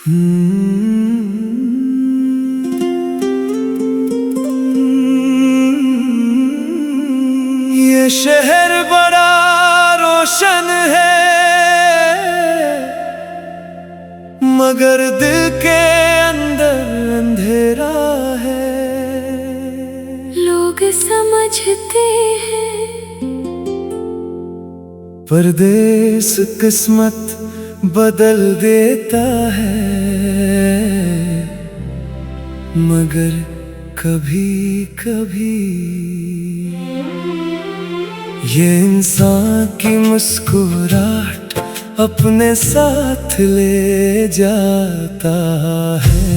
ये शहर बड़ा रोशन है, मगर दिल के अंदर अंधेरा है। लोग समझते हैं परदेस किस्मत बदल देता है, मगर कभी कभी ये इंसान की मुस्कुराहट अपने साथ ले जाता है।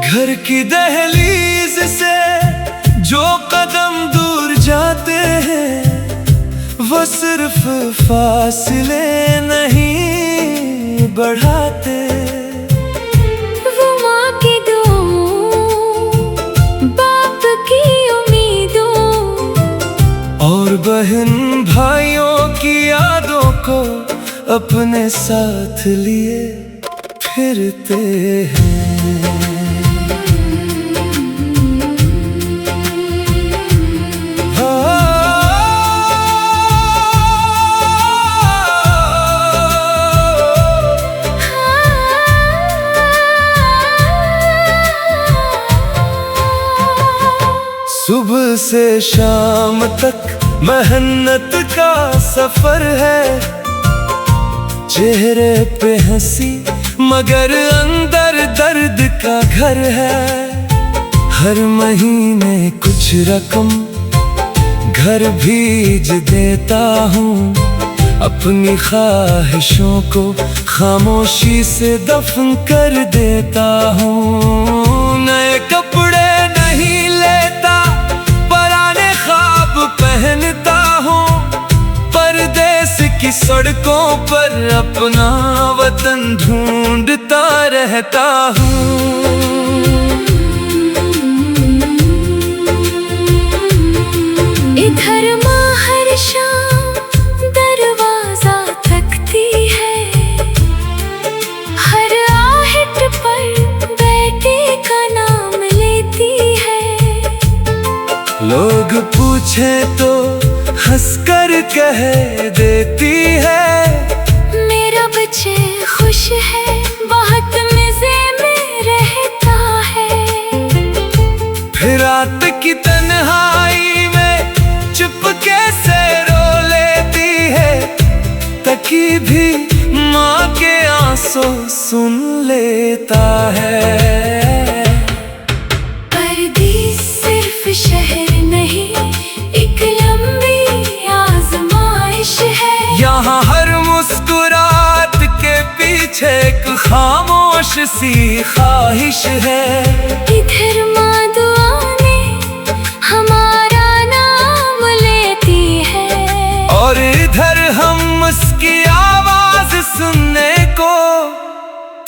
घर की दहलीज से जो कदम दूर जाते हैं, वो सिर्फ फासले नहीं बढ़ाते। वो माँ की दुआओं, बाप की उम्मीदों और बहन भाइयों की यादों को अपने साथ लिए फिरते हैं। सुबह से शाम तक मेहनत का सफर है, चेहरे पे हंसी मगर अंदर दर्द का घर है। हर महीने कुछ रकम घर भेज देता हूँ, अपनी ख्वाहिशों को खामोशी से दफन कर देता हूँ। नए कपड़े नहीं लेता, पुराने ख्वाब पहनता हूँ, परदेस की सड़कों पर अपना वतन ढूंढता रहता हूँ। इधर माँ हर शाम दरवाजा तकती है, हर आहट पर बेटे का नाम लेती है। लोग पूछे तो हंसकर कह देती है, मेरा बच्चे खुश है, बहुत मजे में रहता है। फिर रात की तन्हाई में चुपके से रो लेती है, तकी भी माँ के आंसू सुन लेता है। परदेस सिर्फ शहर नहीं, एक लंबी आजमाइश है। यहाँ हर मुस्कुराहट के पीछे एक खामोश सी ख्वाहिश है। इधर माँ दुआ में हमारा नाम लेती है, और इधर हम उसकी आवाज सुनने को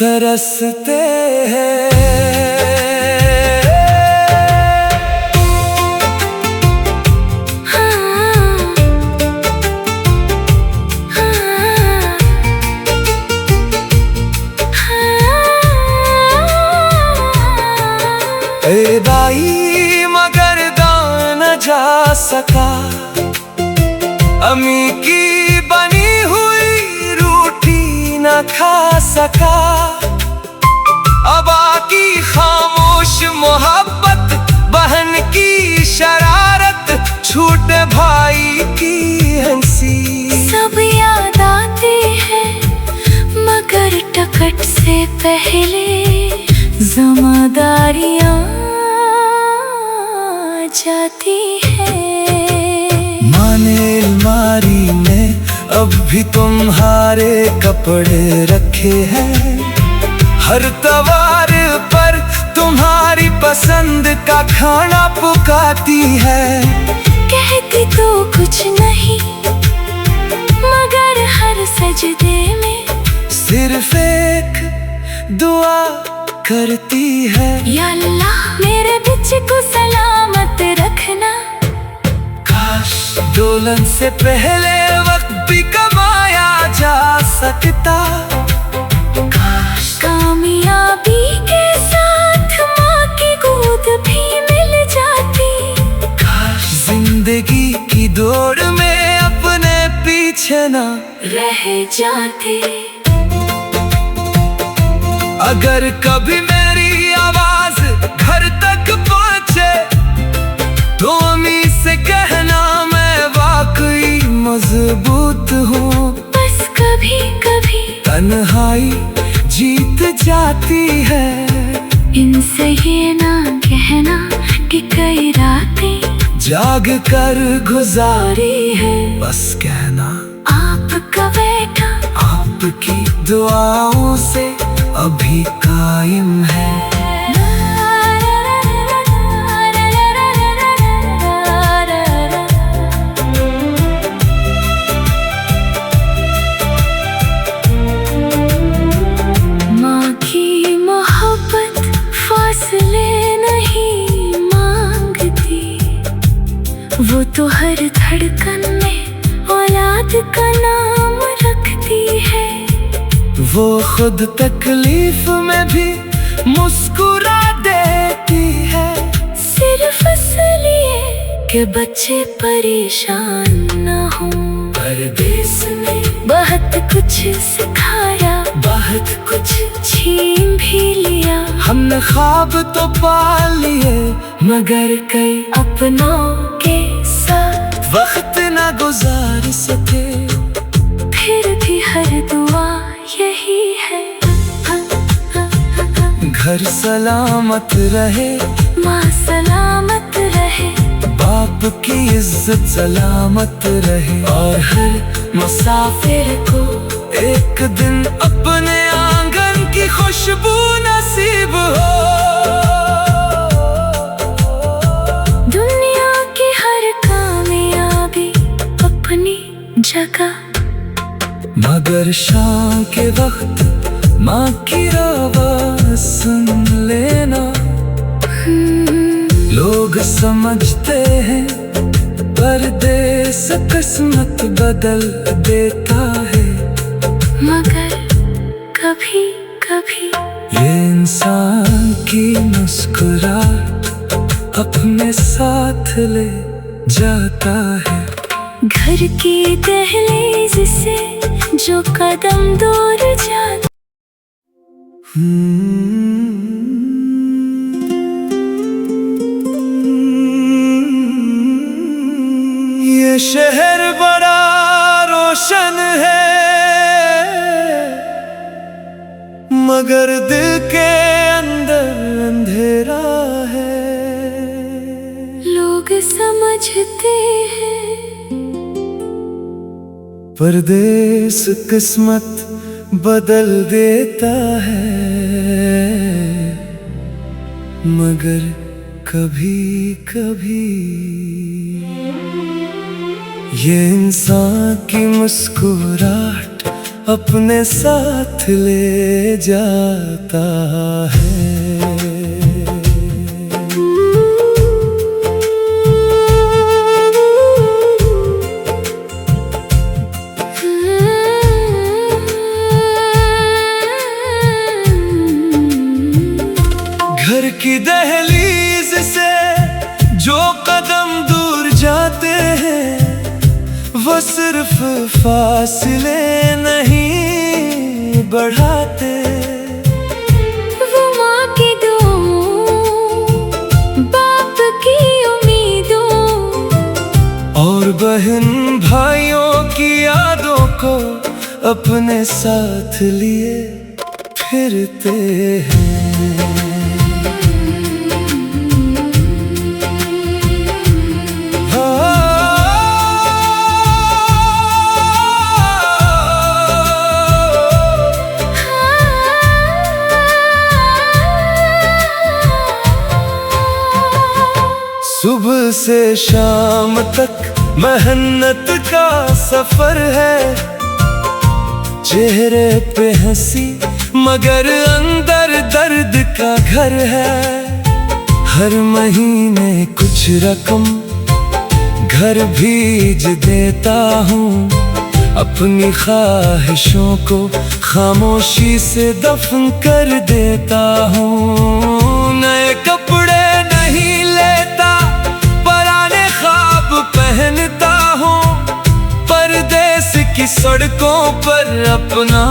तरसते हैं। ए भाई मगर दान न जा सका, अम्मी की बनी हुई रोटी न खा सका। अबा की खामोश मोहब्बत, बहन की शरारत, छोटे भाई की हंसी, सब याद आते हैं मगर टकट से पहले ज़िम्मेदारियाँ जाती है। माने अलमारी में अब भी तुम्हारे कपड़े रखे हैं, हर त्योहार पर तुम्हारी पसंद का खाना पकाती है। कहती तो कुछ नहीं मगर हर सजदे में सिर्फ एक दुआ करती है। या अल्लाह मेरे बच्चे को सलामत रखना। काश दुल्हन से पहले वक्त भी कमाया जा सकता। काश कामयाबी के साथ माँ की गोद भी मिल जाती। काश जिंदगी की दौड़ में अपने पीछे न रह जाते। अगर कभी मेरी आवाज घर तक पहुंचे तो अम्मी से कहना मैं वाकई मजबूत हूँ। बस कभी कभी तन्हाई जीत जाती है। इनसे ये ना कहना कि कई रातें जाग कर गुजारी है। बस कहना आपका बेटा आपकी दुआओं से अभी कायम है। माँ की मोहब्बत फासले नहीं मांगती। वो तो हर धड़कन में औलाद का नाम रखती है। वो खुद तकलीफ में भी मुस्कुरा देती है। सिर्फ इसलिए कि बच्चे परेशान न हो। परदेस ने बहुत कुछ सिखाया, बहुत कुछ छीन भी लिया। हमने ख्वाब तो पा लिए मगर कई अपनों के साथ वक्त ना गुजार सके। फिर भी हर दुआ यही है। घर सलामत रहे, माँ सलामत रहे, बाप की इज्जत सलामत रहे, और हर मुसाफिर को एक दिन अपने आंगन की खुशबू नसीब हो। दुनिया की हर कामयाबी अपनी जगह, मगर शाम के वक्त माँ की आवाज़ सुन लेना। लोग समझते हैं परदेस किस्मत बदल देता है, मगर कभी कभी ये इंसान की मुस्कुराहट अपने साथ ले जाता है। घर की दहलीज से जो कदम दूर जाता। ये शहर बड़ा रोशन है, मगर दिल के अंदर अंधेरा है। लोग समझते हैं परदेस किस्मत बदल देता है, मगर कभी कभी ये इंसान की मुस्कुराहट अपने साथ ले जाता है। घर की दहलीज से जो कदम दूर जाते हैं, वो सिर्फ फासले नहीं बढ़ाते। वो माँ की दुआओं, बाप की उम्मीदों, और बहन भाइयों की यादों को अपने साथ लिए फिरते हैं। सुबह से शाम तक मेहनत का सफर है, चेहरे पे हंसी मगर अंदर का घर है। हर महीने कुछ रकम घर भेज देता हूँ, अपनी ख्वाहिशों को खामोशी से दफन कर देता हूँ। नए कपड़े नहीं लेता, पुराने ख्वाब पहनता हूँ, परदेस की सड़कों पर अपना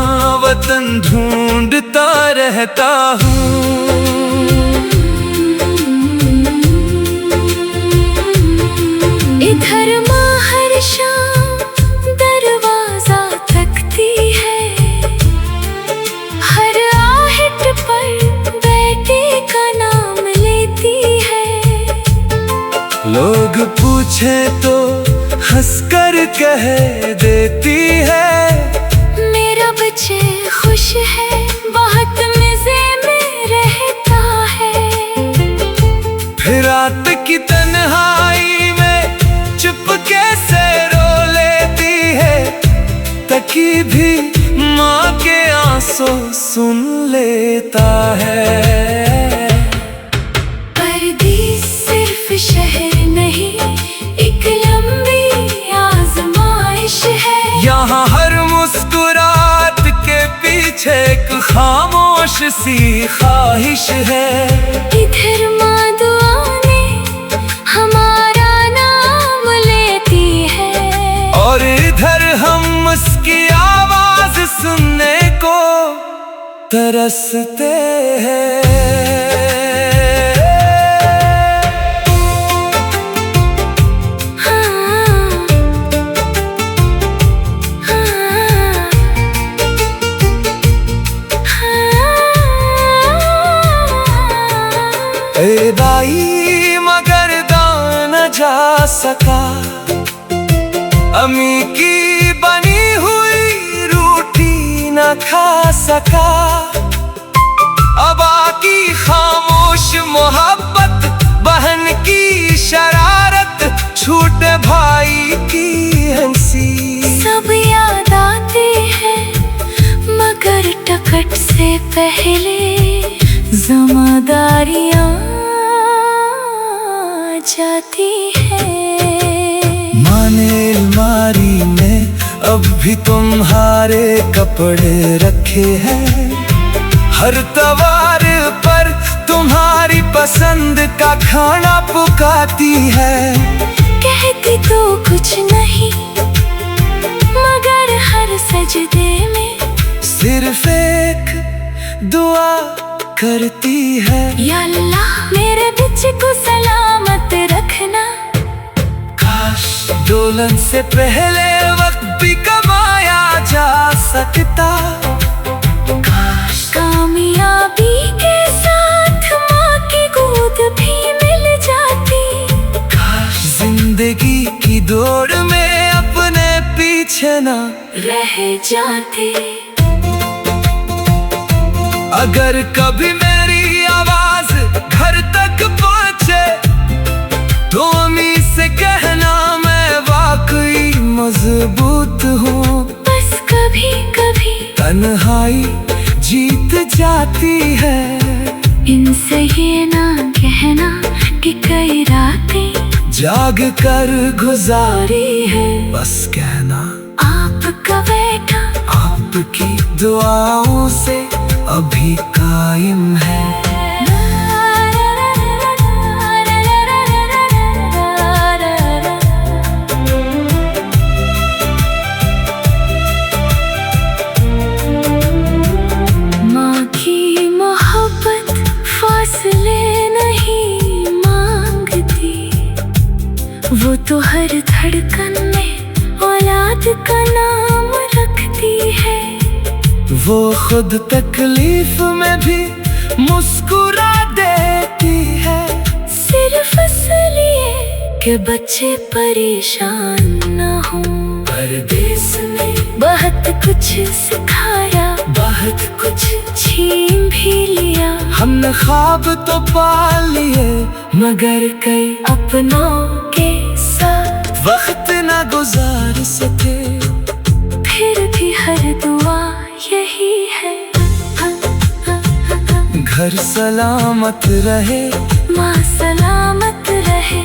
वतन ढूंढता रहता हूँ। इधर माँ हर शाम दरवाजा तकती है, हर आहट पर बेटे का नाम लेती है। लोग पूछे तो हंसकर कह देती है, मेरा बच्चे खुश है, बहुत मजे में रहता है। फिर रात की तन्हाई में चुपके से रो लेती है, तकी भी माँ के आंसू सुन लेता है। परदेस सिर्फ शहर नहीं, एक लंबी आजमाइश है। यहाँ हर मुस्कुराहट के पीछे एक खामोश सी ख्वाहिश है। इधर माँ दुआने हमारा नाम लेती है, और इधर हम उसकी आवाज सुनने को तरसते हैं। ए दाई मगर दान जा सका, अम्मी की बनी हुई रोटी न खा सका। अबा की खामोश मोहब्बत, बहन की शरारत, छोटे भाई की हंसी, सब याद आते हैं मगर टकट से पहले ज़िम्मेदारियाँ जाती है। माने अलमारी में अब भी तुम्हारे कपड़े रखे हैं, हर त्योहार पर तुम्हारी पसंद का खाना पकाती है। कहती तो कुछ नहीं मगर हर सजदे में सिर्फ एक दुआ करती है, या अल्लाह मेरे बच्चे को सलामत रखना। काश दुल्हन से पहले वक्त भी कमाया जा सकता, काश कामयाबी के साथ माँ की गोद भी मिल जाती, काश जिंदगी की दौड़ में अपने पीछे ना रह जाते। अगर कभी मेरी आवाज घर तक पहुंचे तो अम्मी से कहना मैं वाकई मजबूत हूँ। बस कभी कभी तन्हाई जीत जाती है, इनसे ये ना कहना कि कई रातें जाग कर गुजारी है। बस कहना आपका बेटा आपकी दुआओं से अभी कायम है। माँ की मोहब्बत फासले नहीं मांगती, वो तो हर धड़कन में औलाद का नाम रखती है। वो खुद तकलीफ में भी मुस्कुरा देती है, सिर्फ इसलिए कि बच्चे परेशान न हो। परदेस ने बहुत कुछ सिखाया, बहुत कुछ छीन भी लिया। हमने ख्वाब तो पाल लिए मगर कई अपनों के साथ वक्त न गुजार सके। फिर भी हर दुआ यही है, घर सलामत रहे, माँ सलामत रहे,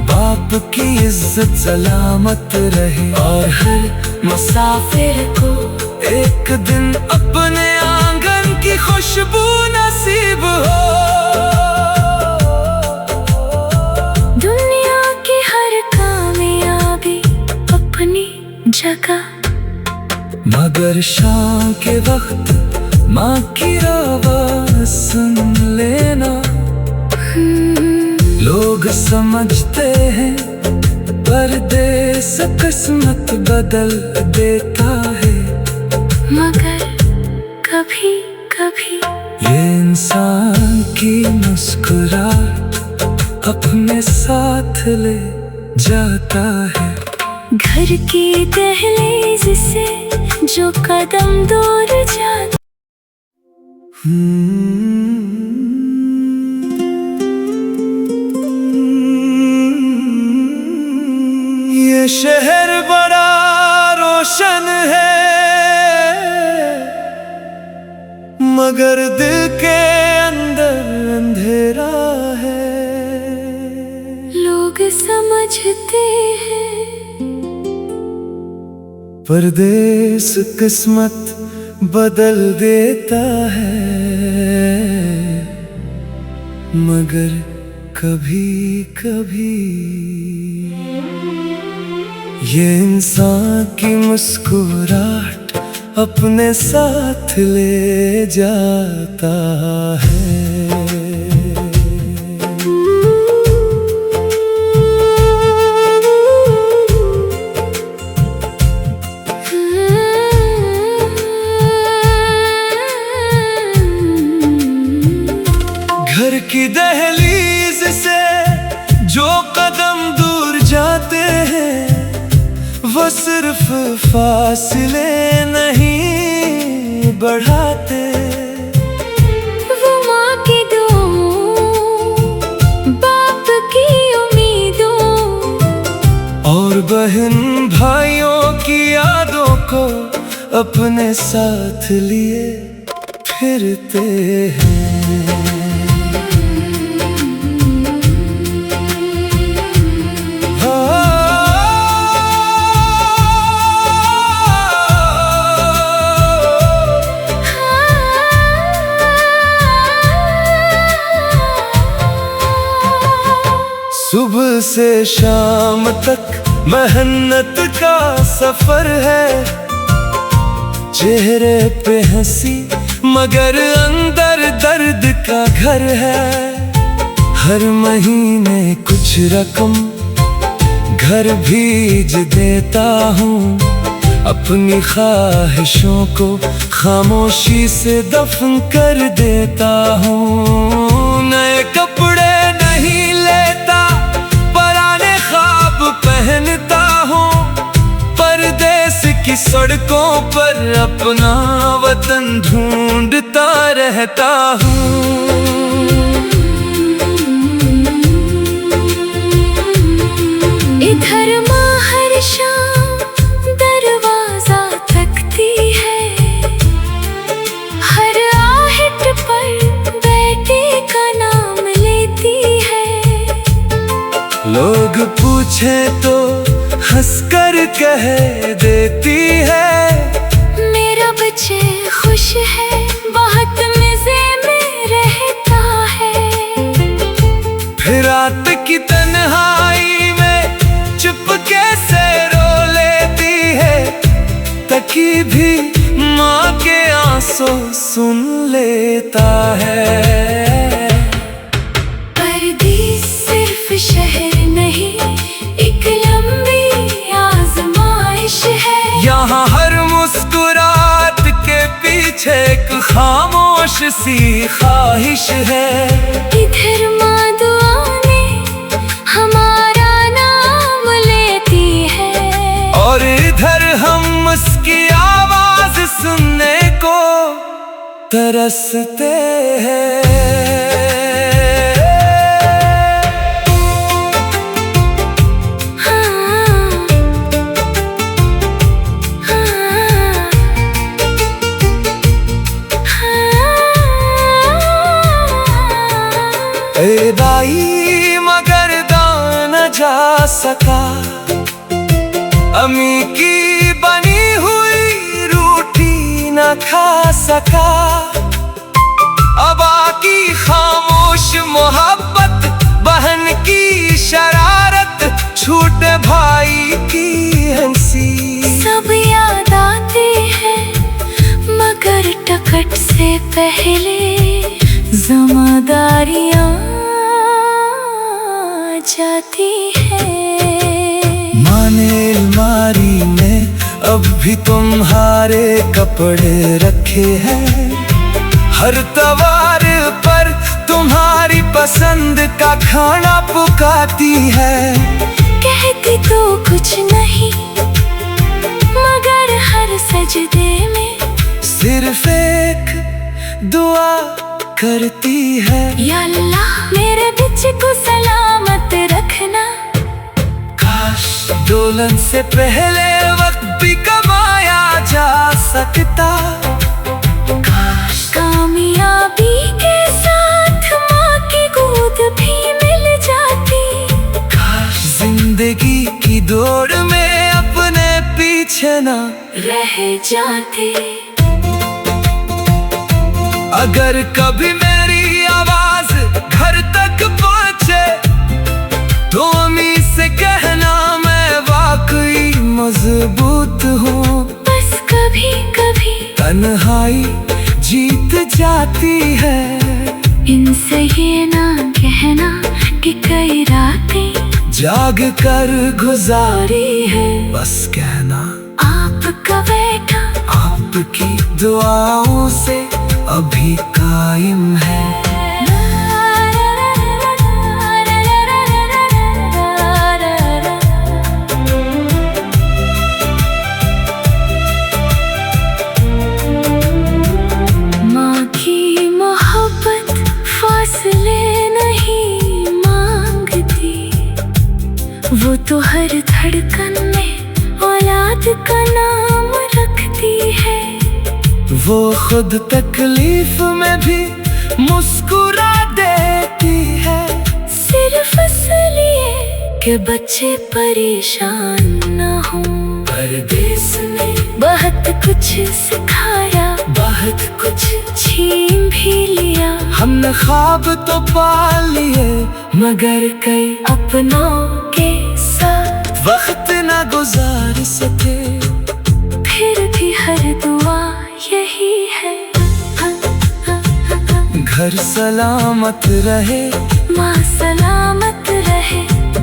बाप की इज्जत सलामत रहे, और हर मुसाफिर को एक दिन अपने आंगन की खुशबू नसीब हो। दुनिया की हर कामयाबी अपनी जगह, मगर शाम के वक्त माँ की आवाज़ सुन लेना। लोग समझते हैं परदेस किस्मत बदल देता है, मगर कभी कभी ये इंसान की मुस्कुराहट अपने साथ ले जाता है। घर की दहलीज से जो कदम दूर जाता, ये शहर बड़ा रोशन है, मगर दिल के अंदर अंधेरा है। लोग समझते हैं परदेस किस्मत बदल देता है, मगर कभी कभी ये इंसान की मुस्कुराहट अपने साथ ले जाता है। घर की दहलीज से जो कदम दूर जाते हैं, वो सिर्फ फासले नहीं बढ़ाते। वो माँ की दुआओं, बाप की उम्मीदों, और बहन भाइयों की यादों को अपने साथ लिए फिरते हैं। सुबह से शाम तक मेहनत का सफर है, चेहरे पे हंसी मगर अंदर दर्द का घर है। हर महीने कुछ रकम घर भेज देता हूँ, अपनी ख्वाहिशों को खामोशी से दफन कर देता हूँ। नए कपड़े नहीं लेता, पुराने ख्वाब पहनता हूँ, परदेस की सड़कों पर अपना वतन ढूंढता रहता हूँ। इधर माँ हर शाम दरवाजा तकती है, हर आहट पर बेटे का नाम लेती है। लोग पूछे तो हंसकर कह देती है, मेरा बच्चे खुश है, बहुत मजे में रहता है। फिर रात की तन्हाई में चुपके से रो लेती है, तकी भी माँ के आंसू सुन लेता है। परदेस सिर्फ शहर नहीं, एक लंबी आजमाइश है। यहाँ हर मुस्कुराहट के पीछे एक खामोश सी ख्वाहिश है। इधर माँ दुआने हमारा नाम लेती है, और इधर हम उसकी आवाज सुनने को तरसते हैं। ए दाई मगर दान न जा सका, अम्मी की बनी हुई रोटी न खा सका। अबा की खामोश मोहब्बत, बहन की शरारत, छूटे भाई की हंसी, सब याद आते हैं मगर टकट से पहले ज़िम्मेदारियाँ जाती है। माने अलमारी में अब भी तुम्हारे कपड़े रखे हैं, हर त्योहार पर तुम्हारी पसंद का खाना पकाती है। कहती तो कुछ नहीं मगर हर सजदे में सिर्फ एक दुआ करती है, या अल्लाह मेरे बच्चे को सलामत रखना। काश दुल्हन से पहले वक्त भी कमाया जा सकता, कामयाबी के साथ माँ की गोद भी मिल जाती। जिंदगी की दौड़ में अपने पीछे न रह जाते। अगर कभी मेरी आवाज घर तक पहुँचे तो अम्मी से कहना मैं वाकई मजबूत हूँ। बस कभी कभी तन्हाई जीत जाती है, इनसे ये ना कहना कि कई रातें जाग कर गुजारी है। बस कहना आपका बेटा आपकी दुआओं से अभी कायम है। माँ की मोहब्बत फासले नहीं मांगती, वो तो हर धड़कन में औलाद का नाम रखती है। वो खुद तकलीफ में भी मुस्कुरा देती है, सिर्फ इसलिए कि बच्चे परेशान न हों। परदेस ने बहुत कुछ सिखाया, बहुत कुछ छीन भी लिया। हमने ख्वाब तो पाल लिए मगर कई अपनों के साथ वक्त न गुजार सके। फिर भी हर दुआ यही है, घर सलामत रहे, माँ सलामत रहे,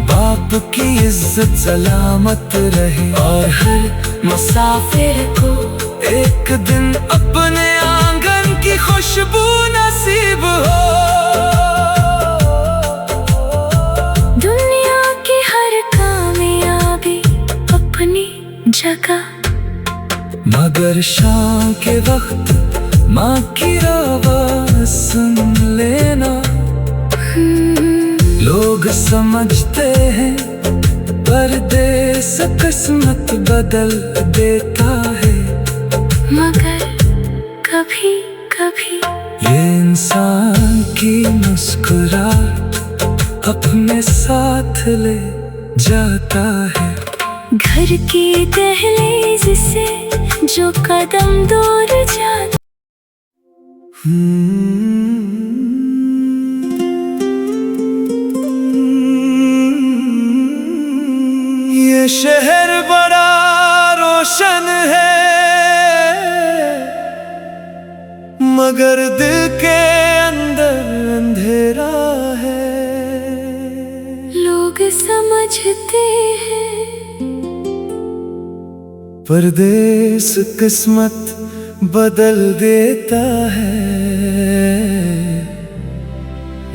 बाप की इज्जत सलामत रहे, और हर मुसाफिर को एक दिन अपने आंगन की खुशबू नसीब हो। दुनिया की हर कामयाबी अपनी जगह, मगर शाम के वक्त माँ की आवाज़ सुन लेना। लोग समझते हैं परदेस किस्मत बदल देता है, मगर कभी कभी ये इंसान की मुस्कुराहट अपने साथ ले जाता है। घर की दहलीज से जो कदम दूर जाता। ये शहर बड़ा रोशन है मगर दिल के अंदर अंधेरा है। लोग समझते हैं परदेस किस्मत बदल देता है,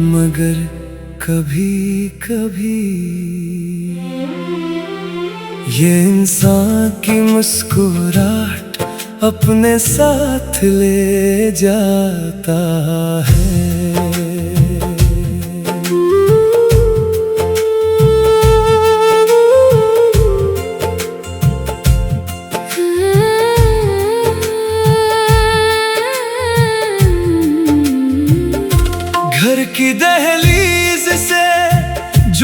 मगर कभी कभी ये इंसान की मुस्कुराहट अपने साथ ले जाता है। घर की दहलीज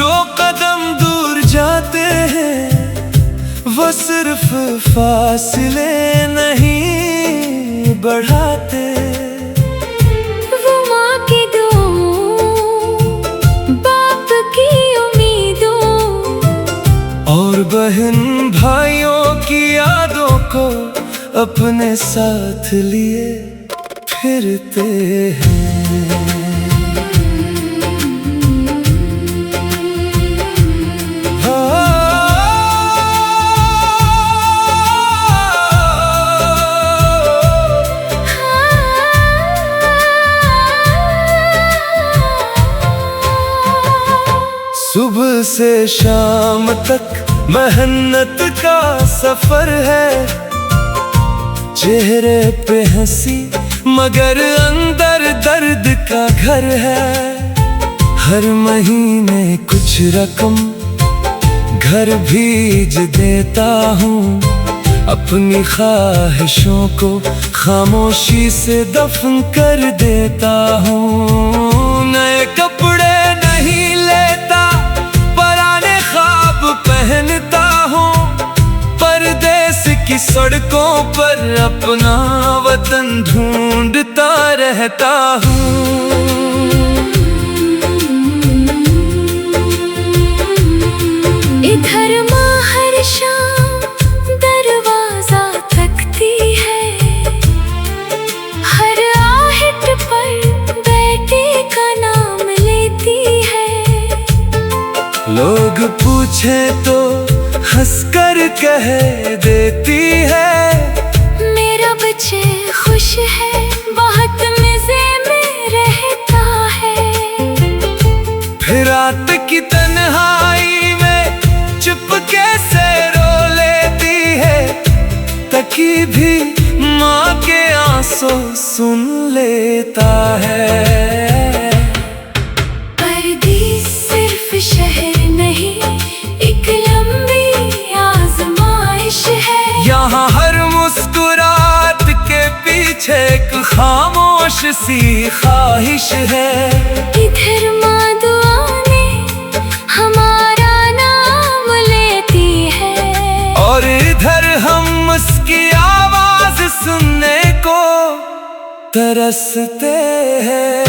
जो कदम दूर जाते हैं वो सिर्फ फासले नहीं बढ़ाते। वो माँ की दुआओं, बाप की उम्मीदों और बहन भाइयों की यादों को अपने साथ लिए फिरते हैं। सुबह से शाम तक मेहनत का सफर है, चेहरे पे हंसी मगर अंदर दर्द का घर है। हर महीने कुछ रकम घर भेज देता हूँ, अपनी ख्वाहिशों को खामोशी से दफन कर देता हूँ। नए कपड़े नहीं लेता, पुराने ख्वाब पहनता हूँ, परदेस की सड़कों पर अपना वतन ढूंढता रहता हूँ। इधर माँ हर शाम दरवाजा तकती है, हर आहट पर बेटे का नाम लेती है। लोग पूछे तो हंसकर कह देती है, मेरा बच्चे खुश है, बहुत मजे में रहता है। फिर रात की तन्हाई में चुपके से रो लेती है, तकी भी माँ के आंसू सुन लेता है। परदेस सिर्फ शहर नहीं, एक लंबी आजमाइश है। यहाँ हर मुस्कुराहट के पीछे एक खामोश सी ख्वाहिश है। इधर माँ दुआ में हमारा नाम लेती है, और इधर हम उसकी आवाज सुनने को तरसते हैं।